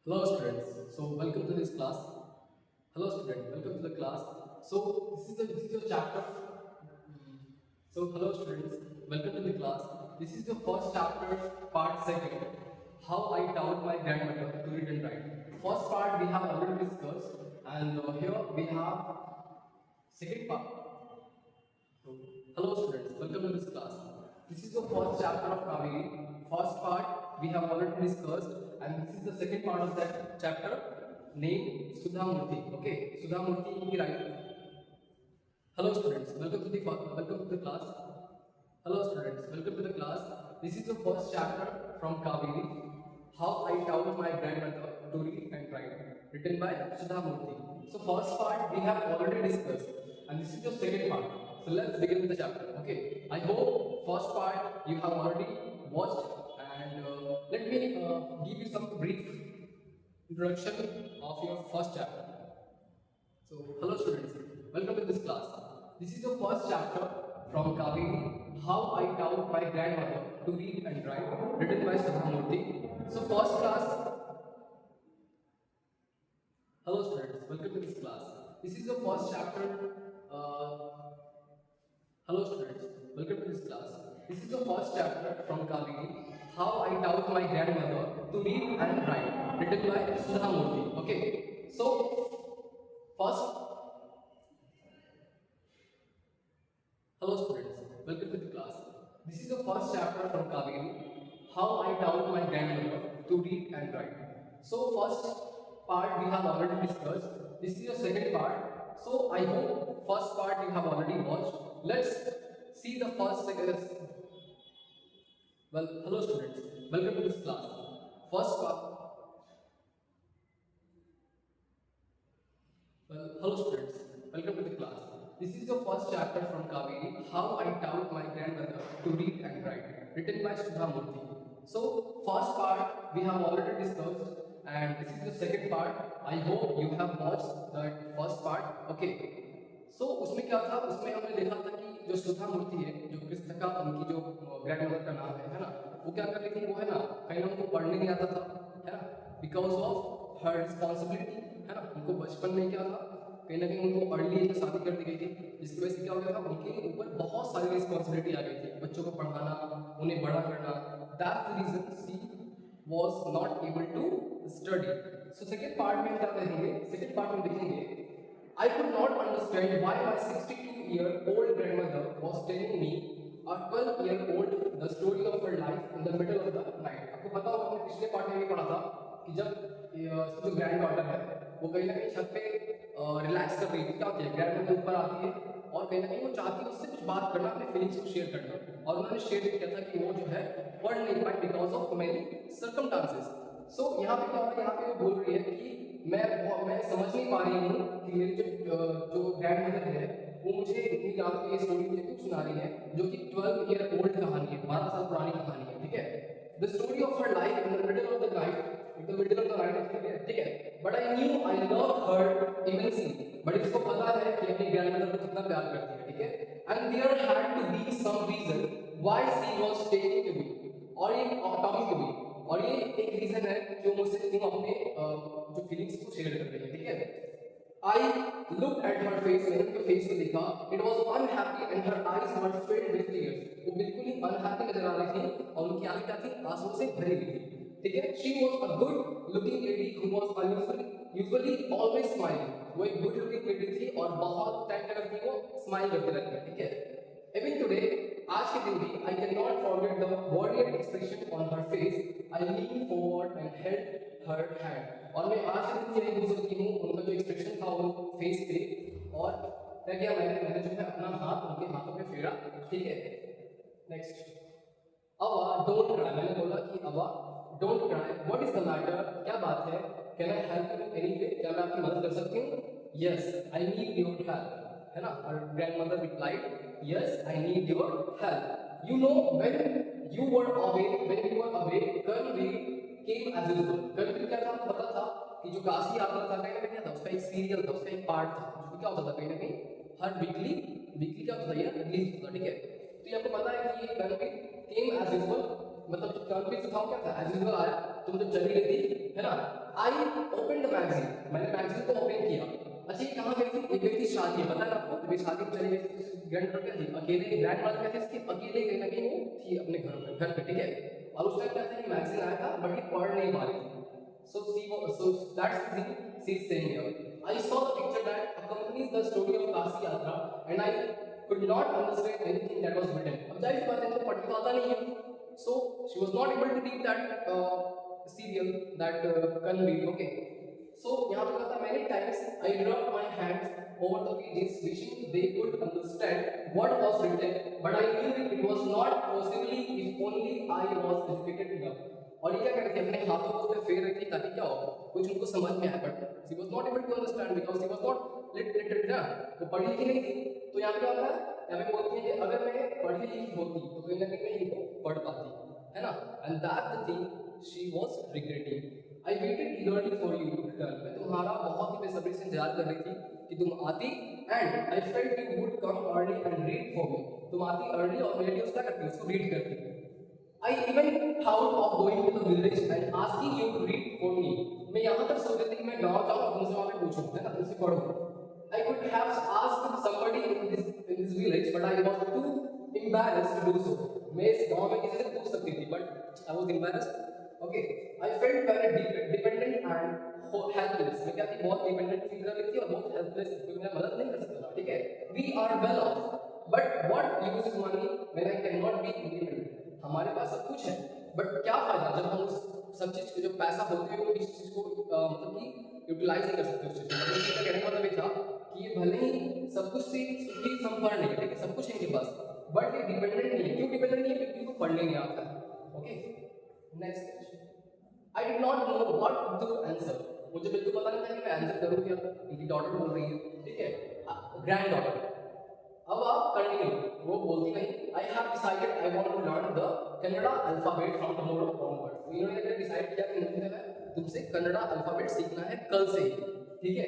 Hello students, so welcome to this class. Hello student, welcome to the class. So this is your chapter. So hello students, welcome to the class. This is the first chapter, part second. How I taught my grandmother to read and write. First part we have already discussed, and here we have second part. So, hello students, welcome to this class. This is the first chapter of Kaveri. First part we have already discussed, and this is the second part of that chapter named Sudha Murthy. Okay, Sudha Murthy in the right. Hello students, welcome to the class. Hello students, welcome to the class. This is the first chapter from Kaveri. How I taught my grandmother to read and write, written by Sudha Murthy. So first part we have already discussed, and this is the second part. So let's begin with the chapter. Okay, I hope first part you have already watched, and let me give you some brief introduction of your first chapter. So, hello students, welcome to this class. This is the first chapter from Kaveri, How I Taught My Grandmother to Read and Write, written by Sudha Murthy. So, first class, hello students, welcome to this class. This is the first chapter. Hello students, welcome to this class. This is the first chapter from Kaveri, How I Taught My Grandmother to Read and Write, written by Sudha Murthy. Okay, so first. Hello students, welcome to the class. This is the first chapter from Kaveri, How I Taught My Grandmother to Read and Write. So first part we have already discussed. This is the second part. So I hope first part you have already watched. Let's see the first second. Well, hello students, welcome to this class. First part. Well, hello students, welcome to the class. This is the first chapter from Kaveri, How I Taught My Grandmother to Read and Write, written by Sudha Murthy. So, first part we have already discussed, and this is the second part. I hope you have watched that first part. Okay. So, उसमें क्या था? उसमें हमने देखा था कि जो सुधा मूर्ति है, जो कृष्ण का उनकी जो ग्रैंडमदर का नाम है ना, वो क्या कर रही थी? वो है ना, कहीं उनको पढ़ने नहीं आता था, है ना, बिकॉज ऑफ हर रिस्पॉन्सिबिलिटी, है ना, उनको बचपन में क्या था, कहीं ना कहीं उनको अर्ली एज में शादी कर दी गई थी, जिसकी वजह से क्या हो गया था, उनके ऊपर बहुत सारी रिस्पॉन्सिबिलिटी आ गई थी, बच्चों को पढ़ाना, उन्हें बड़ा करना. That reason she was not able to study. So second part में क्या देखेंगे? सेकेंड पार्ट में देखेंगे I could not understand why my 62-year-old grandmother was telling me, a 12-year-old, the story of her life in the middle of the night. आपको पता होगा, हमने पिछले पार्ट में भी पढ़ा था कि जब जो ग्रैंड डॉटर है वो कहीं ना कहीं छत पे रिलैक्स कर रही थी, क्या होती है, ग्रैंडमदर ऊपर आती है और कहीं ना कहीं वो चाहती है उससे कुछ बात करना, अपने फीलिंग्स को शेयर करना, और उन्होंने शेयर किया था कि वो जो है पढ़ नहीं पाई बिकॉज ऑफ मेनी सर्कमस्टांसेस. सो यहाँ पे क्या हो रहा है, यहाँ पे वो बोल रही है कि मैं समझ नहीं पा रही हूँ कि मेरी जो ग्रैंडमदर है वो मुझे इतनी रात को ये स्टोरी मुझे क्यों सुना रही है, जो कि 12-year-old कहानी है, 12 साल पुरानी कहानी है. ठीक है, the story of her life in the middle of the night, in the middle of the night. ठीक है, but I knew I love her immensely, but इसको पता है कि अपनी ग्रैंडमदर को कितना प्यार करती है. ठीक है, and there had to be some reason why she was taking to me, और ये टॉकिंग टू मी, और ये एक रीजन है कि वो मुझसे क्यों अपने जो फीलिंग्स को शेयर कर रही है. ठीक है, I looked at her face, मैंने उनके फेस को देखा. It was unhappy and her eyes were filled with tears. वो बिल्कुल ही unhappy नजर आ रही थी और उनकी आंखें क्या थी, आंसुओं से भरी हुई थी. ठीक है, she was a good looking lady who was usually always smiling. वो एक good looking lady थी और बहुत टाइम तक अपनी वो स्माइल करते रहती है. ठीक है, even today, आज के दिन भी I cannot forget the warrior expression on her face. I leaned forward and held her hand. और मैं आज के दिन नहीं भूल सकती हूँ उनका जो एक्सप्रेशन था वो फेस पे, और क्या किया मैंने जो है अपना हाथ उनके हाथों पे फेरा. ठीक है, नेक्स्ट. अवा डोंट क्राई, मैंने बोला कि अवा don't cry, what is the matter, क्या बात है, can I help you anyway, क्या मैं आपकी मदद कर सकती हूँ? Yes I need your help, है ना. और grandmother replied, yes I need your help. You know when you were away, Karnveer came as usual. Karnveer क्या था, आपको पता था कि जो काशी यात्रा था कहीं ना कहीं क्या था, उसका एक सीरियल था, उसका एक पार्ट था, जो क्या होता था कहीं ना कहीं हर वीकली क्या होता था, ये रिलीज होता था. ठीक है, तो ये आपको पता है कि ये Karnveer came as usual मतलब कॉन्फ्लिक्ट था क्या था, एज यूजुअल आया, तुम जब चली गई थी, है ना, आई ओपन द मैगजीन, मैंने मैगजीन को ओपन किया। अच्छा, ये कहाँ गई थी? ये गई थी शादी है, पता है आपको, जब ये शादी में चली गई थी, ग्रैंड मदर क्या थी, अकेले, ग्रैंड मदर क्या थी इसकी, अकेले कहीं ना कहीं वो थी अपने घर पे, ठीक है। और उस टाइम क्या था, ये मैगजीन आया था बट ये पढ़ नहीं पा रही थी। So that's the thing she's saying here. I saw the picture that accompanies the story of Kasi Yatra and I could not understand anything that was written. अब जाहिर सी बात है, इनको पढ़ने तो आता नहीं है. So she was not able to read that serial, that Kanveer. Okay. So यहाँ पे कहता, many times I rubbed my hands over the pages wishing they could understand what was written, but I knew it was not possibly if only I was educated enough. और ये क्या करती है, अपने हाथों को उसमें फेर रही थी ताकि क्या हो, कुछ उनको समझ में आए, but she was not able to understand because she was not literate ना, वो पढ़ी लिखी नहीं थी। तो यहाँ पे क्या होता है, यहाँ पे बोलती है कि अगर मैं पढ़ी लिखी होती तो कहीं ना कहीं मैं इनको पढ़ पाती, है ना। And that the thing she was regretting. I waited eagerly for you to return, मैं तुम्हारा बहुत ही बेसब्री से इंतजार कर रही थी कि तुम आती, and I felt you would come early and read for me, तुम आती अर्ली और मेरे लिए उसका करती, उसको रीड करती। I even thought of going to the village and asking you to read for me. मैं यहाँ तक सोच रही थी कि मैं गाँव जाऊँ और तुमसे वहाँ पे पूछूँ, है ना, तुमसे पढ़ूँ। I could have asked somebody in this village, but I was too embarrassed to do so. मैं इस गाँव में किसी से पूछ सकती थी, but I was embarrassed. Okay, I felt very dependent and helpless. मैं क्या थी, बहुत dependent फील कर रही थी और बहुत helpless, क्योंकि मैं मदद नहीं कर सकता था, ठीक है। We are well off, but what use is money when I cannot be independent? हमारे पास सब कुछ है, बट क्या फायदा जब हम उस सब चीज के जो पैसा होते हैं वो किसी चीज को मतलब कि यूटिलाइज नहीं कर सकते उस चीज को। मतलब इसका कहने का मतलब ये था कि ये भले ही सब कुछ से सुखी संपन्न नहीं है, ठीक है, सब कुछ है इनके पास, बट ये डिपेंडेंट नहीं है। क्यों डिपेंडेंट नहीं है? क्योंकि इनको पढ़ने नहीं आता है। Okay, next question. I did not know what to answer, मुझे बिल्कुल पता नहीं था कि मैं आंसर करूँ क्या। इनकी डॉटर बोल रही है, ठीक है, ग्रैंड डॉटर। अब आप कंटिन्यू, वो बोलती नहीं, I have decided I want to learn the Kannada alphabet from tomorrow onwards. तो इन्होंने क्या डिसाइड किया कि मुझे है तुमसे कन्नड़ा अल्फाबेट सीखना है कल से, ठीक है।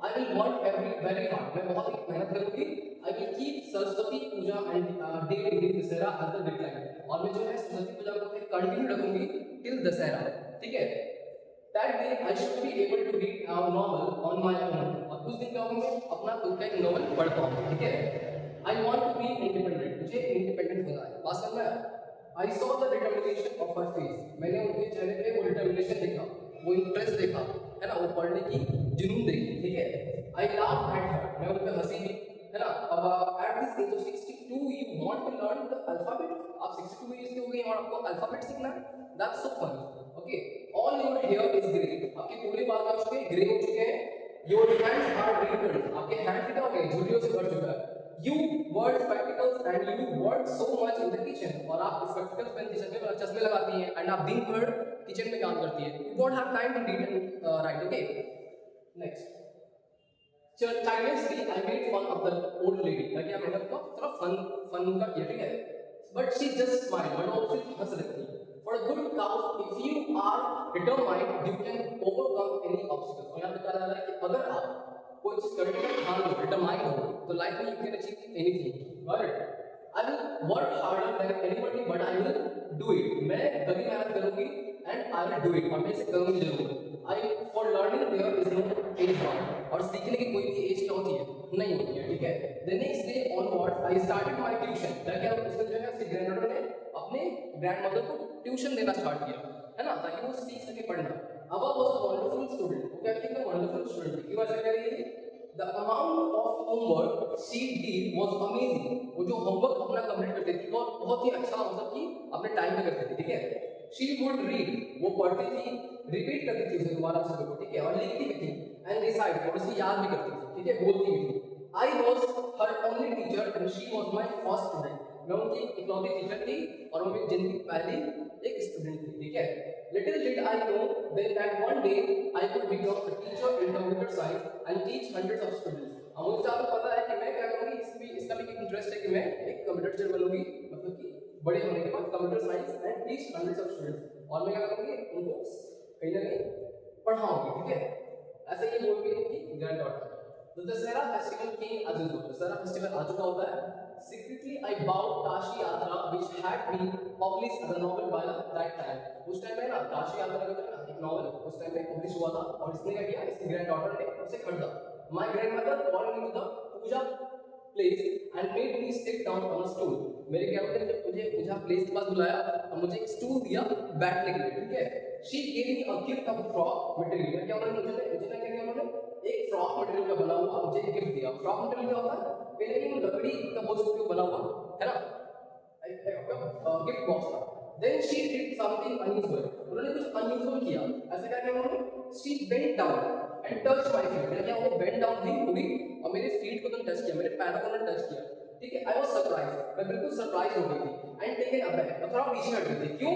I will work every very hard, मैं बहुत ही मेहनत करूंगी। I will keep Saraswati Puja and day during Dussehra as the deadline, और मैं जो है सरस्वती पूजा को कंटिन्यू रखूंगी टिल दशहरा, ठीक है। That day I should be able to read a novel on my own, और उस दिन क्या होगा, मैं अपना खुद का एक नॉवल पढ़ पाऊंगा, ठीक है। I want to be independent, मुझे इंडिपेंडेंट होना है। बात समझ में आया? I saw the determination of her face, मैंने उनके चेहरे पे वो डिटर्मिनेशन देखा, वो इंटरेस्ट देखा, है ना, वो पढ़ने की जुनून देखी, ठीक है। I laughed at her, मैं उन पे हंसी भी, है ना। अब at this age of 62 you want to learn the alphabet, आप 62 ईयर्स के हो गए और आपको अल्फाबेट सीखना है, that's so funny. Okay, all your hair is grey, आपके पूरे बाल क्या हो चुके हैं, ग्रे हो चुके हैं। Your hands are wrinkled, आपके हैंड क्या हो गए, झुर्रियों से भर चुका है। You wore spectacles and you worked so much in the kitchen, और आप spectacles पहनती हैं, चश्मे लगाती हैं, and आप दिन भर किचन में काम करती हैं। You don't have time to read and write. Okay, next. Childishly, I made fun of the old lady, ताकि आप मतलब को थोड़ा फन का किया, ठीक है। But she just smiled, but वो सिर्फ हंस रही थी। For a good cause, if you are determined, you can overcome any obstacle. और यहाँ पे कहा जा रहा है कि अगर आप कोई चीज करने का ठान लो, डिटरमाइंड हो, तो लाइफ में you can achieve anything. Got it? I will work harder than anybody but I will do it, मैं कभी मेहनत करूंगी and I will do it, और मैं इसे करूंगी जरूर। I for learning there is no age bound, और सीखने की कोई भी एज क्या होती है, नहीं होती है, ठीक है। The next day onwards I started my tuition, ताकि अब इसमें जो है उसके ग्रैंडमदर ने अपने ग्रैंडमदर को ट्यूशन देना स्टार्ट किया, है ना, ताकि वो सीख सके पढ़ना। अब वाज अ वंडरफुल स्टूडेंट, वो क्या थी, वंडरफुल स्टूडेंट। क्यों ऐसा कह रही है? The amount of homework she did was amazing, वो जो होमवर्क अपना कंप्लीट करती थी वो बहुत ही अच्छा, मतलब कि अपने टाइम पे करती थी, ठीक है। She would read, वो पढ़ती थी, रिपीट करती थी उसे दोबारा से को, ठीक है, और लिखती भी थी, एंड रिसाइट, और उसे याद भी करती थी, ठीक है, बोलती भी थी। I was her only teacher and she was my first student, मैं उनकी इकलौती टीचर थी और वो मेरी जिंदगी की पहली एक स्टूडेंट थी, ठीक है। Little did I know then that one day I could become a teacher in computer science and teach hundreds of students. अब मुझे आपको पता है कि मैं क्या करूँगी, इसका भी एक इंटरेस्ट है कि मैं एक कंप्यूटर टीचर बनूंगी, मतलब कि बड़े होने के बाद computer science and teach hundreds of students, और मैं क्या करूँगी, उनको कहीं ना कहीं पढ़ाऊंगी, ठीक है। ऐसे ही बोल रही थी ग्रैंड डॉटर। तो Dussehra festival came as usual, Dussehra festival आ चुका होता है। Secretly I bowed Kashi Yatra which had been published as a novel by a that time, उस टाइम में ना काशी यात्रा का जो है ना एक नॉवल उस टाइम में पब्लिश हुआ था और इसने क्या किया, इसकी ग्रैंड डॉटर ने उसे खरीदा। My grandmother called me to the puja place and made me sit down on a stool. मेरे ग्रैंडमदर ने मुझे पूजा प्लेस के पास बुलाया और मुझे एक स्टूल दिया बैठने के लिए, ठीक है। She gave me a gift of frock material. क्या उन्होंने मुझे क्या किया, उन्होंने एक फ्रॉक मटेरियल का बना हुआ मुझे एक गिफ्ट दिया। फ्रॉक मटेरियल क्या होता है, पहले ही लकड़ी का बोल सकते हो बना हुआ, है ना, गिफ्ट बॉक्स था। Then she did something unusual, उन्होंने कुछ अनयूजुअल किया। ऐसा क्या किया उन्होंने, she bent down and touch my feet. क्या वो बेंट डाउन हुई पूरी और मेरे फीट को उन्होंने टच किया, मेरे पैरों को उन्होंने टच किया, ठीक है। आई वाज सरप्राइज, मैं बिल्कुल सरप्राइज हो गई थी एंड टेकन अबैक, और थोड़ा पीछे हट गई थी। क्यों,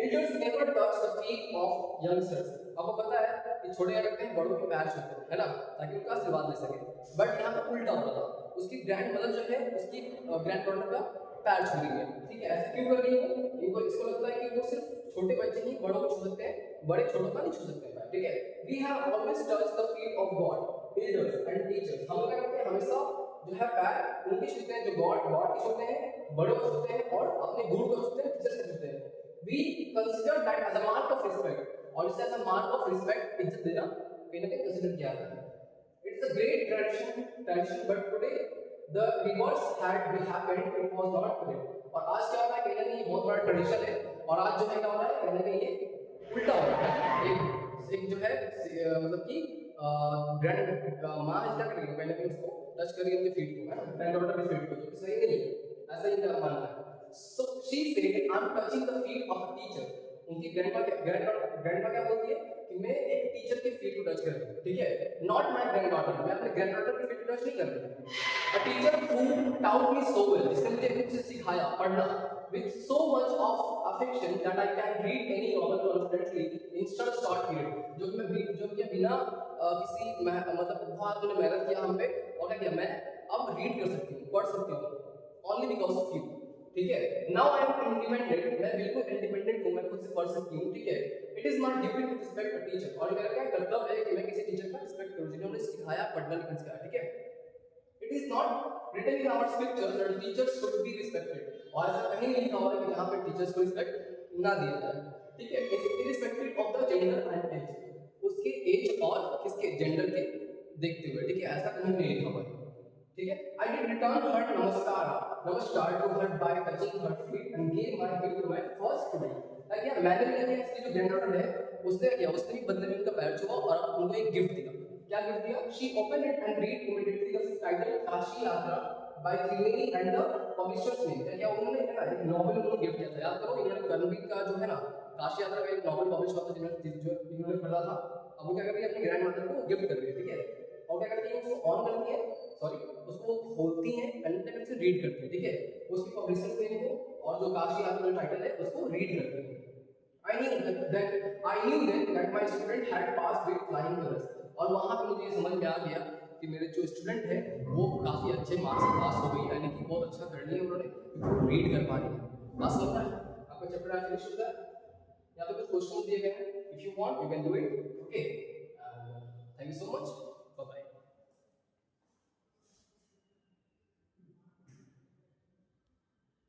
elders never touch the feet of youngsters. आपको पता है कि छोटे क्या करते हैं, बड़ों के पैर छूते हैं, है ना, ताकि उनका आशीर्वाद ले सके। बट यहाँ पर उल्टा होता था, उसकी ग्रैंड मदर जो है उसकी ग्रैंड डॉटर का पैर छू रही है, ठीक है। ऐसे क्यों कर रही है, इनको इसको लगता है कि वो सिर्फ छोटे बच्चे ही बड़ों को छू सकते हैं, बड़े छोटों का नहीं छू सकते हैं, ठीक है। We have always touch the feet of God, elders and teachers. हम लोग क्या करते हैं, हमेशा जो है पैर उनके छूते हैं जो गॉड के छूते हैं, बड़ों को छूते हैं और अपने गुरु को छूते हैं, टीचर्स को छूते हैं। We consider that as a mark of respect, और इसे as a mark of respect इज्जत देना कहीं ना कहीं कंसीडर किया जाता है। It's a great tradition but today the reverse had be happened, it was not today. और आज क्या हो रहा है, कहीं ना कहीं बहुत बड़ा ट्रेडिशन है और आज जो है क्या हो रहा है, कहीं ना कहीं ये उल्टा हो रहा है। एक जो है मतलब कि ग्रैंड माँ क्या करेगी, पहले भी उसको टच करेगी अपने फीट को, है ना, ग्रैंड डॉटर के फीट को, जो कि सही नहीं है, ऐसा ही इनका मानना है। So she said I am touching the feet of a teacher. उनकी ग्रैंडमा क्या बोलती है कि मैं एक टीचर के फीट को टच कर रही हूँ, ठीक है, नॉट माय ग्रैंड डॉटर, मैं अपने ग्रैंड डॉटर के फीट को टच नहीं कर रही। A teacher who taught me so well, जिसने मुझे कुछ सिखाया पढ़ना, with so much of affection that I can read any novel confidently in such short period, जो कि बिना किसी मतलब बहुत तूने मेहनत किया हम पे और क्या किया, मैं अब रीड कर सकती हूँ, पढ़ सकती हूँ, only because of you, ठीक है। नाउ आई एम इंडिपेंडेंट, मैं बिल्कुल इंडिपेंडेंट हूँ, मैं खुद से पढ़ सकती हूँ, ठीक है। It is my duty to respect a teacher, और मेरा क्या कर्तव्य है कि मैं किसी टीचर का रिस्पेक्ट करूँ जिन्होंने सिखाया, पढ़ना लिखना सिखाया, ठीक है। It is not written in our scriptures that teachers should be respected, और ऐसा कहीं नहीं लिखा हुआ है कि जहाँ पे टीचर्स को रिस्पेक्ट ना दिया जाए, ठीक है। Irrespective of the gender and age, उसके एज और किसके जेंडर के देखते हुए, ठीक है, ऐसा कहीं नहीं लिखा हुआ है, ठीक है। आई डिड रिटर्न हर नमस्कार to her by touching her feet and give my gift to my first student. Like मैंने भी क्या, इसकी जो ग्रैंडडॉटर है उसने क्या, उसने भी बदले में उनका पैर छुआ और उनको एक गिफ्ट दिया। क्या गिफ्ट दिया, she open it and read immediately the title Kashi Yatra by Triveni and the publishers name. क्या उन्होंने है ना एक नॉवल उन्होंने गिफ्ट किया था, याद करो, इन्होंने कर्णवीर का जो है ना काशी यात्रा का एक नॉवल पब्लिश हुआ था जिन्होंने पढ़ा था। अब वो क्या कर रही है, अपनी ग्रैंड मदर को गिफ्ट कर रही है, ठीक है। और क्या करती है, उसको ऑन करती है, सॉरी उसको खोलती है एंड से रीड करती है, ठीक है, उसकी पब्लिशर्स नेम को और जो काशी यात्रा का टाइटल है उसको रीड करती है। I knew then that my student had passed with flying colors, और वहाँ पे मुझे ये समझ में आ गया कि मेरे जो स्टूडेंट है वो काफ़ी अच्छे मार्क्स से पास हो गई, यानी कि बहुत अच्छा कर लिया उन्होंने, क्योंकि रीड कर पा रही है। बात समझ रहा है, आपका चैप्टर आज फिनिश होता है, यहाँ पे कुछ क्वेश्चन दिए गए हैं, if you want you can do it, okay, thank you so much.